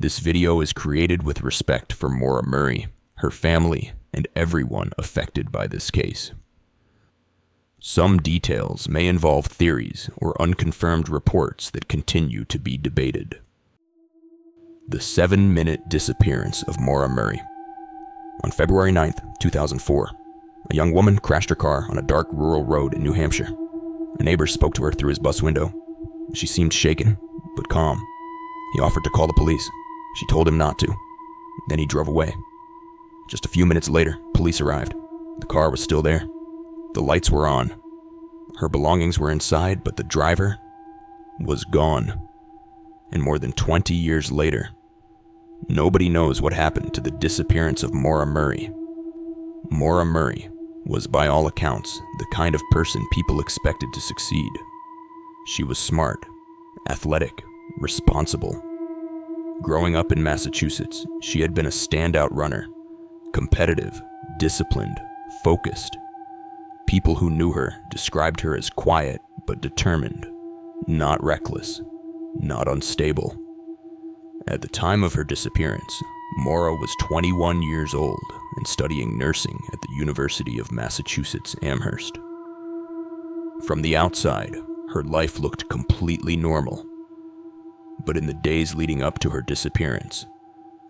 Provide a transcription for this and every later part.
This video is created with respect for Maura Murray, her family, and everyone affected by this case. Some details may involve theories or unconfirmed reports that continue to be debated. The 7-minute disappearance of Maura Murray. On February 9, 2004, a young woman crashed her car on a dark rural road in New Hampshire. A neighbor spoke to her through his bus window. She seemed shaken, but calm. He offered to call the police. She told him not to. Then he drove away. Just a few minutes later, police arrived. The car was still there. The lights were on. Her belongings were inside, but the driver was gone. And more than 20 years later, nobody knows what happened to the disappearance of Maura Murray. Maura Murray was, by all accounts, the kind of person people expected to succeed. She was smart, athletic, responsible. Growing up in Massachusetts, she had been a standout runner, competitive, disciplined, focused. People who knew her described her as quiet but determined, not reckless, not unstable. At the time of her disappearance, Maura was 21 years old and studying nursing at the University of Massachusetts Amherst. From the outside, her life looked completely normal. But in the days leading up to her disappearance,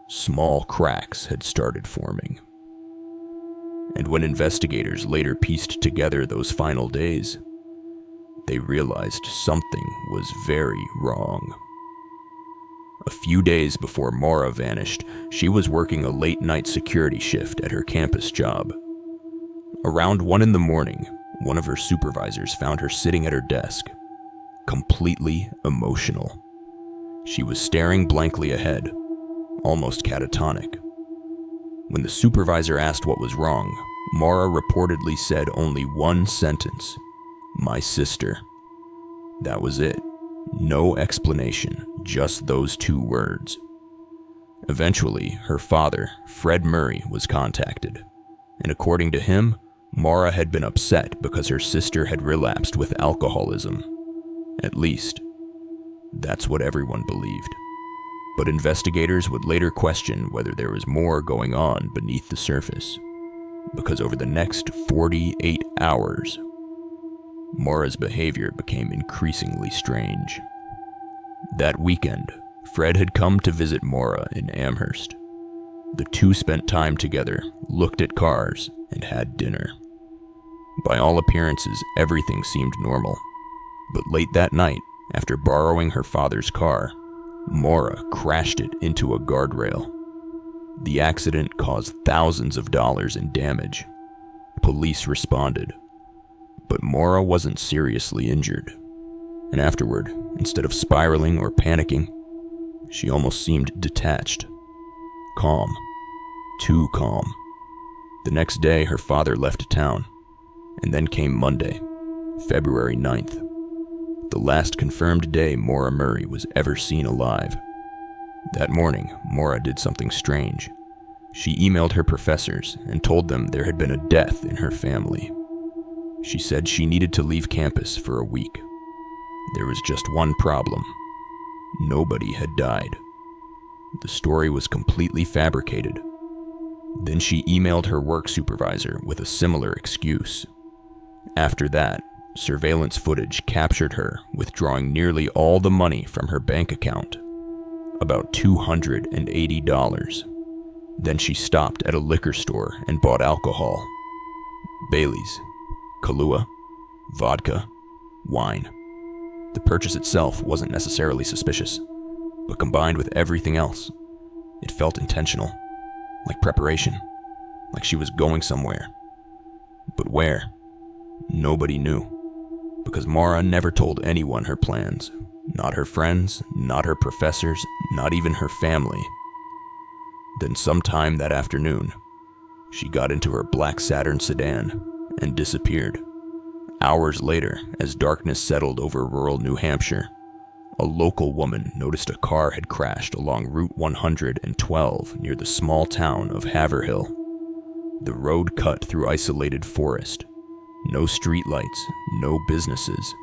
small cracks had started forming. And when investigators later pieced together those final days, they realized something was very wrong. A few days before Maura vanished, she was working a late-night security shift at her campus job. Around 1 in the morning, one of her supervisors found her sitting at her desk, completely emotional. She was staring blankly ahead, almost catatonic. When the supervisor asked what was wrong, Maura reportedly said only one sentence: "My sister." That was it. No explanation, just those 2 words. Eventually, her father, Fred Murray, was contacted, and according to him, Maura had been upset because her sister had relapsed with alcoholism. At least, that's what everyone believed. But investigators would later question whether there was more going on beneath the surface, because over the next 48 hours, Maura's behavior became increasingly strange. That weekend, Fred had come to visit Maura in Amherst. The two spent time together, looked at cars, and had dinner. By all appearances, everything seemed normal. But late that night, after borrowing her father's car, Maura crashed it into a guardrail. The accident caused thousands of dollars in damage. Police responded, but Maura wasn't seriously injured. And afterward, instead of spiraling or panicking, she almost seemed detached. Calm. Too calm. The next day, her father left town, and then came Monday, February 9th. The last confirmed day Maura Murray was ever seen alive. That morning, Maura did something strange. She emailed her professors and told them there had been a death in her family. She said she needed to leave campus for a week. There was just one problem. Nobody had died. The story was completely fabricated. Then she emailed her work supervisor with a similar excuse. After that, surveillance footage captured her withdrawing nearly all the money from her bank account, about $280. Then she stopped at a liquor store and bought alcohol. Bailey's, Kahlua, vodka, wine. The purchase itself wasn't necessarily suspicious, but combined with everything else, it felt intentional, like preparation, like she was going somewhere. But where? Nobody knew, because Maura never told anyone her plans, not her friends, not her professors, not even her family. Then sometime that afternoon, she got into her black Saturn sedan and disappeared. Hours later, as darkness settled over rural New Hampshire, a local woman noticed a car had crashed along Route 112 near the small town of Haverhill. The road cut through isolated forest. No streetlights, no businesses,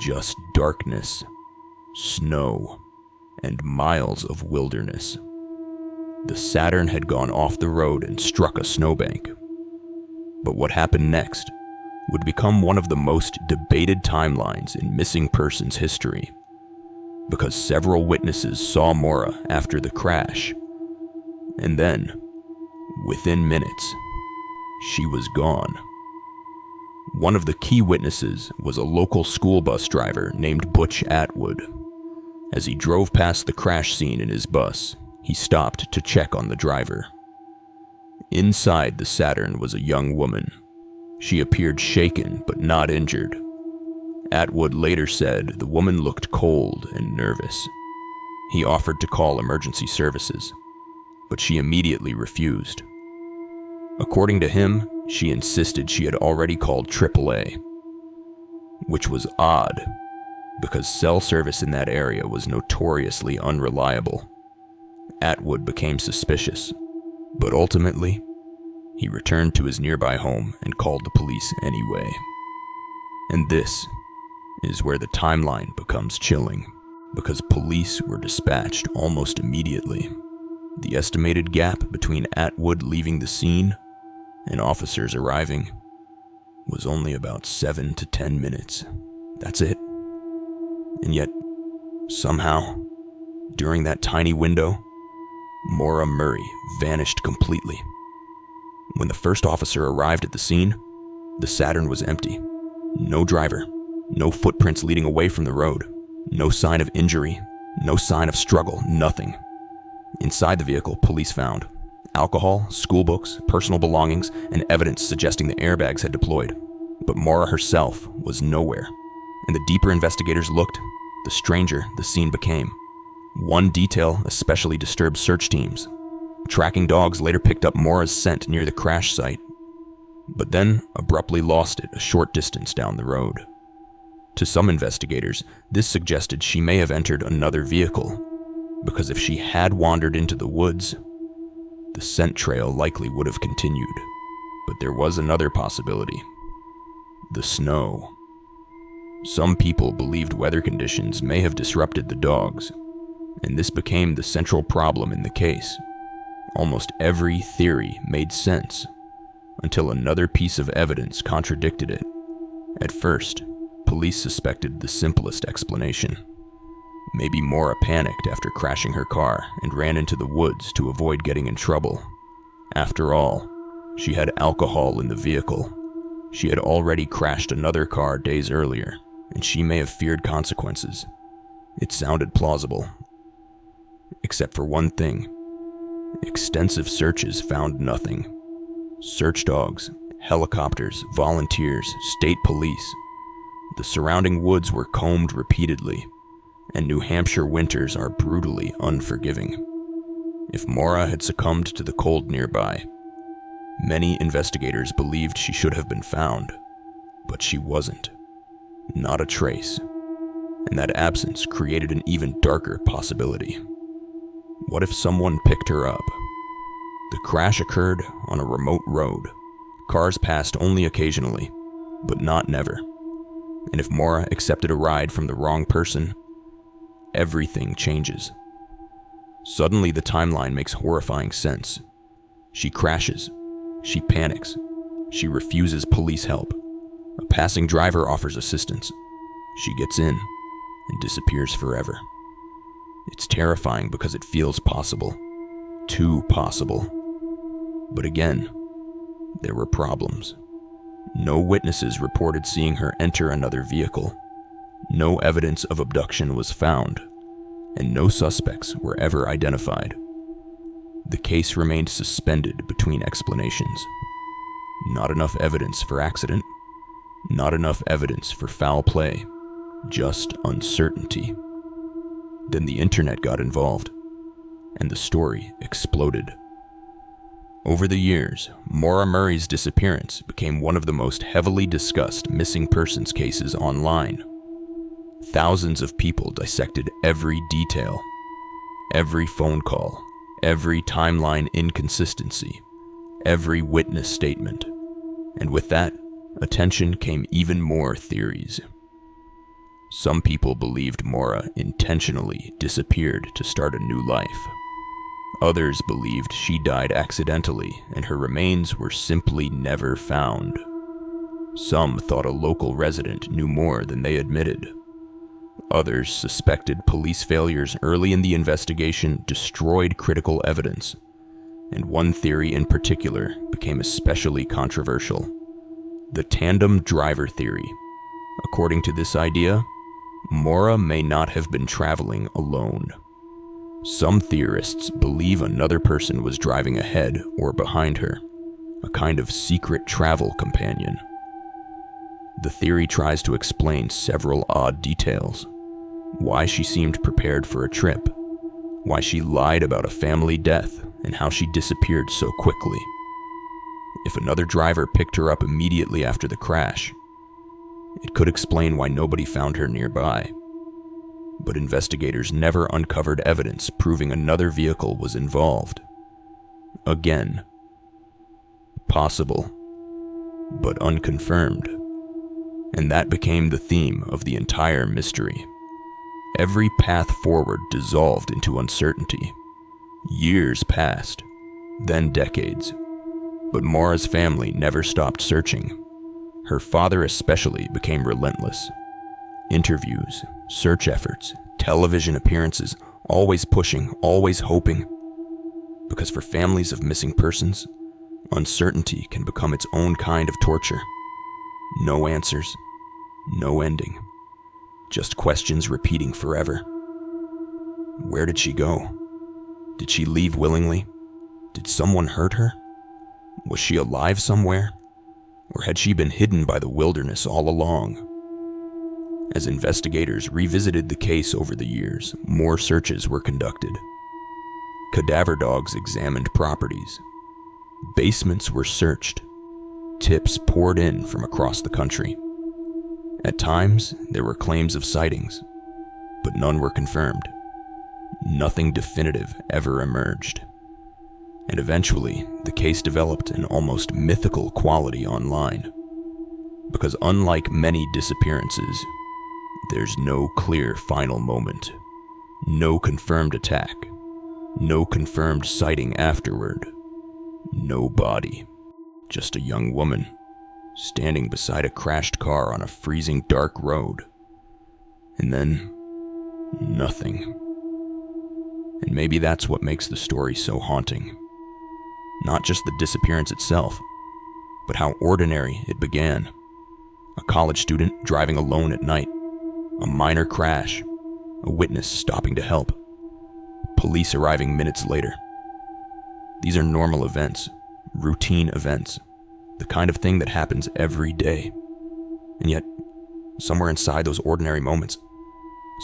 just darkness, snow, and miles of wilderness. The Saturn had gone off the road and struck a snowbank. But what happened next would become one of the most debated timelines in missing persons history, because several witnesses saw Maura after the crash, and then, within minutes, she was gone. One of the key witnesses was a local school bus driver named Butch Atwood. As he drove past the crash scene in his bus, he stopped to check on the driver. Inside the Saturn was a young woman. She appeared shaken but not injured. Atwood later said the woman looked cold and nervous. He offered to call emergency services, but she immediately refused. According to him, she insisted she had already called AAA, which was odd because cell service in that area was notoriously unreliable. Atwood became suspicious, but ultimately, he returned to his nearby home and called the police anyway. And this is where the timeline becomes chilling, because police were dispatched almost immediately. The estimated gap between Atwood leaving the scene and officers arriving was only about 7 to 10 minutes. That's it. And yet, somehow, during that tiny window, Maura Murray vanished completely. When the first officer arrived at the scene, the Saturn was empty. No driver, no footprints leading away from the road, no sign of injury, no sign of struggle, nothing. Inside the vehicle, police found alcohol, school books, personal belongings, and evidence suggesting the airbags had deployed. But Maura herself was nowhere. And the deeper investigators looked, the stranger the scene became. One detail especially disturbed search teams. Tracking dogs later picked up Maura's scent near the crash site, but then abruptly lost it a short distance down the road. To some investigators, this suggested she may have entered another vehicle, because if she had wandered into the woods, the scent trail likely would have continued. But there was another possibility: the snow. Some people believed weather conditions may have disrupted the dogs, and this became the central problem in the case. Almost every theory made sense, until another piece of evidence contradicted it. At first, police suspected the simplest explanation. Maybe Maura panicked after crashing her car and ran into the woods to avoid getting in trouble. After all, she had alcohol in the vehicle. She had already crashed another car days earlier, and she may have feared consequences. It sounded plausible. Except for one thing. Extensive searches found nothing. Search dogs, helicopters, volunteers, state police. The surrounding woods were combed repeatedly, and New Hampshire winters are brutally unforgiving. If Maura had succumbed to the cold nearby, many investigators believed she should have been found, but she wasn't. Not a trace. And that absence created an even darker possibility. What if someone picked her up? The crash occurred on a remote road. Cars passed only occasionally, but not never. And if Maura accepted a ride from the wrong person, everything changes. Suddenly the timeline makes horrifying sense. She crashes. She panics. She refuses police help. A passing driver offers assistance. She gets in and disappears forever. It's terrifying because it feels possible. Too possible. But again, there were problems. No witnesses reported seeing her enter another vehicle. No evidence of abduction was found, and no suspects were ever identified. The case remained suspended between explanations. Not enough evidence for accident, not enough evidence for foul play, just uncertainty. Then the internet got involved, and the story exploded. Over the years, Maura Murray's disappearance became one of the most heavily discussed missing persons cases online. Thousands of people dissected every detail, every phone call, every timeline inconsistency, every witness statement. And with that, attention came even more theories. Some people believed Maura intentionally disappeared to start a new life. Others believed she died accidentally and her remains were simply never found. Some thought a local resident knew more than they admitted. Others suspected police failures early in the investigation destroyed critical evidence, and one theory in particular became especially controversial: the tandem driver theory. According to this idea, Maura may not have been traveling alone. Some theorists believe another person was driving ahead or behind her, a kind of secret travel companion. The theory tries to explain several odd details: why she seemed prepared for a trip, why she lied about a family death, and how she disappeared so quickly. If another driver picked her up immediately after the crash, it could explain why nobody found her nearby. But investigators never uncovered evidence proving another vehicle was involved. Again, possible, but unconfirmed. And that became the theme of the entire mystery. Every path forward dissolved into uncertainty. Years passed, then decades. But Maura's family never stopped searching. Her father especially became relentless. Interviews, search efforts, television appearances, always pushing, always hoping. Because for families of missing persons, uncertainty can become its own kind of torture. No answers, no ending. Just questions repeating forever. Where did she go? Did she leave willingly? Did someone hurt her? Was she alive somewhere? Or had she been hidden by the wilderness all along? As investigators revisited the case over the years, more searches were conducted. Cadaver dogs examined properties. Basements were searched. Tips poured in from across the country. At times, there were claims of sightings, but none were confirmed. Nothing definitive ever emerged. And eventually, the case developed an almost mythical quality online. Because unlike many disappearances, there's no clear final moment. No confirmed attack. No confirmed sighting afterward. No body. Just a young woman, standing beside a crashed car on a freezing dark road. And then, nothing. And maybe that's what makes the story so haunting. Not just the disappearance itself, but how ordinary it began. A college student driving alone at night. A minor crash. A witness stopping to help. Police arriving minutes later. These are normal events, routine events, the kind of thing that happens every day. And yet, somewhere inside those ordinary moments,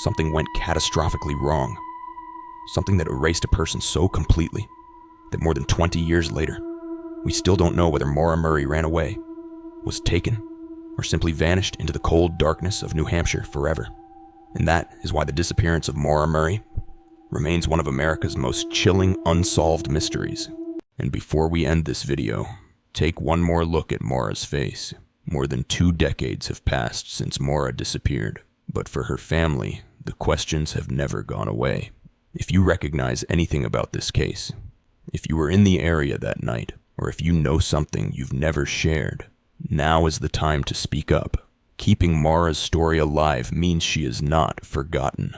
something went catastrophically wrong. Something that erased a person so completely that more than 20 years later, we still don't know whether Maura Murray ran away, was taken, or simply vanished into the cold darkness of New Hampshire forever. And that is why the disappearance of Maura Murray remains one of America's most chilling unsolved mysteries. And before we end this video, take one more look at Maura's face. More than 2 decades have passed since Maura disappeared, but for her family, the questions have never gone away. If you recognize anything about this case, if you were in the area that night, or if you know something you've never shared, now is the time to speak up. Keeping Maura's story alive means she is not forgotten.